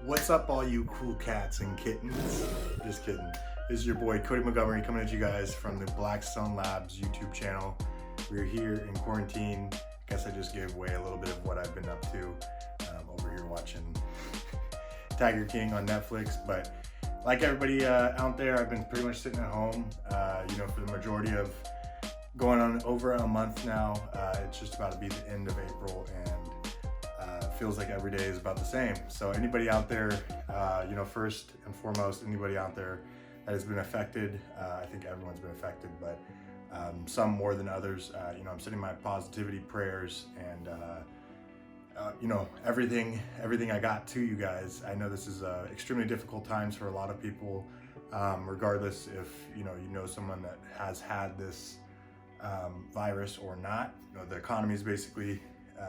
What's up, all you cool cats and kittens? Just kidding. This is your boy Cody Montgomery coming at you guys from the Blackstone Labs YouTube channel. We're here in quarantine. Guess I just gave away a little bit of what I've been up to over here watching Tiger King on Netflix. But like everybody out there, I've been pretty much sitting at home, for the majority of going on over a month now. It's just about to be the end of April, and feels like every day is about the same. So anybody out there, first and foremost, anybody out there that has been affected, I think everyone's been affected, but some more than others. I'm sending my positivity prayers and everything I got to you guys. I know this is extremely difficult times for a lot of people, regardless if you know someone that has had this virus or not. The economy is basically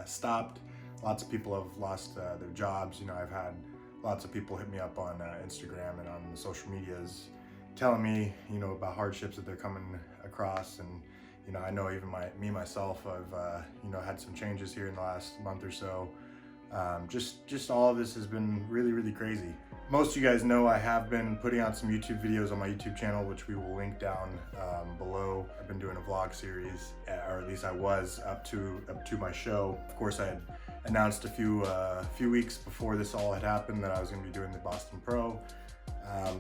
stopped. Lots of people have lost their jobs. I've had lots of people hit me up on Instagram and on the social medias telling me, about hardships that they're coming across. And, I know even myself, I've, had some changes here in the last month or so. Just all of this has been really, really crazy. Most of you guys know I have been putting out some YouTube videos on my YouTube channel, which we will link down below. I've been doing a vlog series, or at least I was up to my show. Of course, I had announced a few weeks before this all had happened that I was going to be doing the Boston Pro.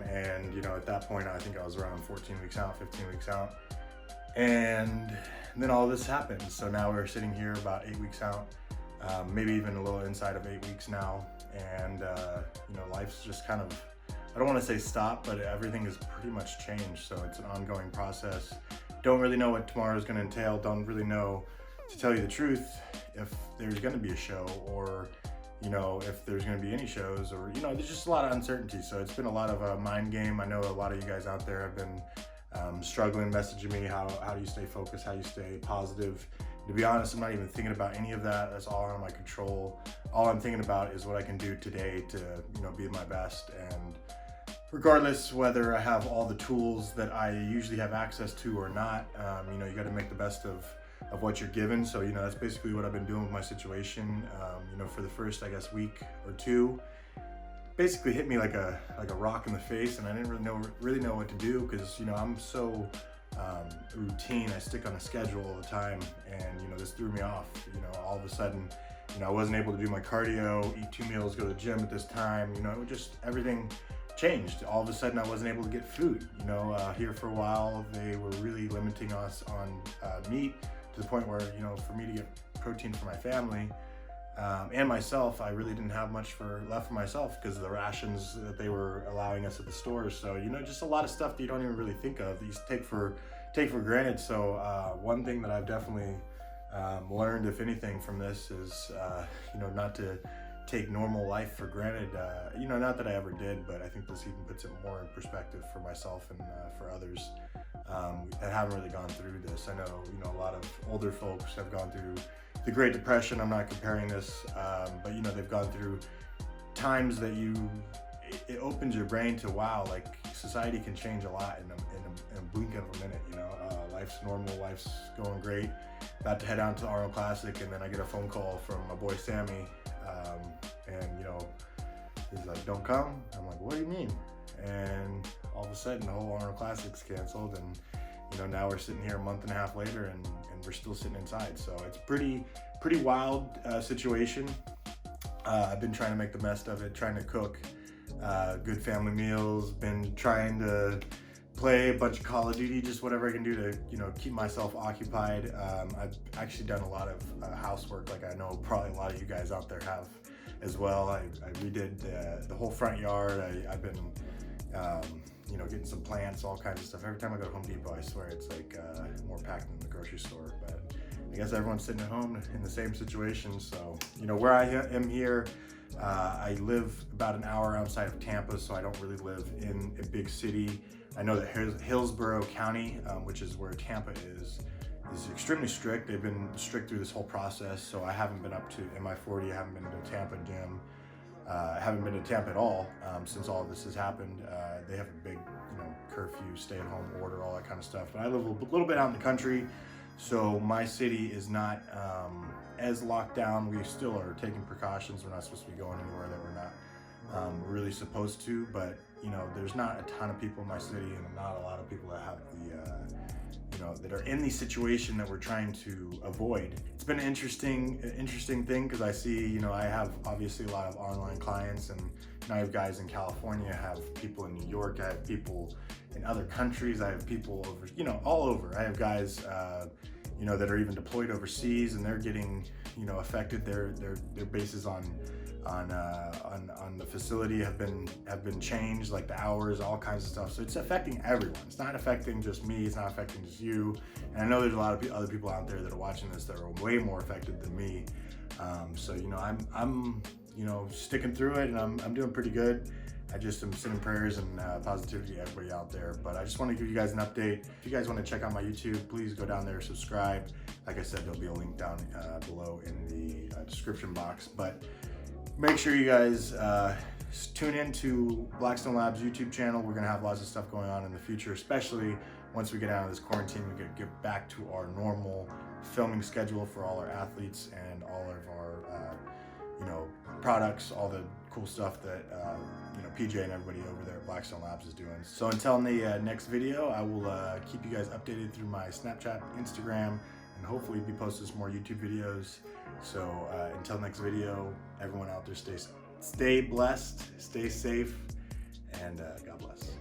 And at that point, I think I was around 14 weeks out, 15 weeks out. And then all this happened. So now we're sitting here about 8 weeks out, maybe even a little inside of 8 weeks now. And, life's just kind of, I don't want to say stop, but everything has pretty much changed. So it's an ongoing process. Don't really know what tomorrow is going to entail. Don't really know, to tell you the truth, if there's going to be a show, or if there's going to be any shows, or there's just a lot of uncertainty. So it's been a lot of a mind game. I know a lot of you guys out there have been struggling, messaging me, how do you stay focused, how do you stay positive. To be honest, I'm not even thinking about any of that. That's all out of my control. All I'm thinking about is what I can do today to be my best. And regardless whether I have all the tools that I usually have access to or not, you got to make the best of what you're given. So that's basically what I've been doing with my situation. For the first, I guess, week or two, basically hit me like a rock in the face, and I didn't really know what to do, because I'm so routine. I stick on a schedule all the time, and this threw me off. All of a sudden, I wasn't able to do my cardio, eat 2 meals, go to the gym at this time. Just everything changed. All of a sudden, I wasn't able to get food. Here for a while, they were really limiting us on meat, to the point where for me to get protein for my family and myself, I really didn't have much left for myself, because of the rations that they were allowing us at the stores. So just a lot of stuff that you don't even really think of, that you take for granted. So one thing that I've definitely learned, if anything, from this is not to take normal life for granted. Not that I ever did, but I think this even puts it more in perspective for myself and for others that haven't really gone through this. I know a lot of older folks have gone through the Great Depression. I'm not comparing this, but they've gone through times that it opens your brain to, wow, like society can change a lot in a blink of a minute. Life's normal, life's going great. About to head out to the Arnold Classic, and then I get a phone call from my boy Sammy, and he's like, "Don't come." I'm like, "What do you mean?" And all of a sudden, the whole Arnold Classic's canceled, and now we're sitting here a month and a half later, and we're still sitting inside. So it's pretty wild situation. I've been trying to make the best of it, trying to cook good family meals, been trying to play a bunch of Call of Duty, just whatever I can do to keep myself occupied. I've actually done a lot of housework, like I know probably a lot of you guys out there have as well. I redid the whole front yard. I've been getting some plants, all kinds of stuff. Every time I go to Home Depot, I swear it's like more packed than the grocery store. But I guess everyone's sitting at home in the same situation. So where I am here, I live about an hour outside of Tampa, so I don't really live in a big city. I know that Hillsborough County, which is where Tampa is extremely strict. They've been strict through this whole process, so I haven't been up to MI40. I haven't been to Tampa gym. I haven't been to Tampa at all since all of this has happened. They have a big, curfew, stay-at-home order, all that kind of stuff. But I live a little bit out in the country, so my city is not as locked down. We still are taking precautions. We're not supposed to be going anywhere that we're not really supposed to, but you know, there's not a ton of people in my city and not a lot of people that have the you know, that are in the situation that we're trying to avoid. It's been an interesting thing, because I see, you know, I have obviously a lot of online clients, and you know, I have guys in California, I have people in New York, I have people in other countries, I have people over, you know, all over. I have guys, you know, that are even deployed overseas, and they're getting, you know, affected. Their bases on the facility have been changed, like the hours, all kinds of stuff. So it's affecting everyone. It's not affecting just me. It's not affecting just you. And I know there's a lot of other people out there that are watching this that are way more affected than me. So you know, I'm you know, sticking through it, and I'm doing pretty good. I just am sending prayers and positivity to everybody out there. But I just want to give you guys an update. If you guys want to check out my YouTube, please go down there, subscribe. Like I said, there'll be a link down below in the description box. But make sure you guys tune in to Blackstone Labs YouTube channel. We're gonna have lots of stuff going on in the future, especially once we get out of this quarantine. We get back to our normal filming schedule for all our athletes and all of our you know, products, all the cool stuff that you know, PJ and everybody over there at Blackstone Labs is doing. So until the next video, I will keep you guys updated through my Snapchat, Instagram, and hopefully be posting some more YouTube videos. So until next video, everyone out there, stay blessed, stay safe, and God bless.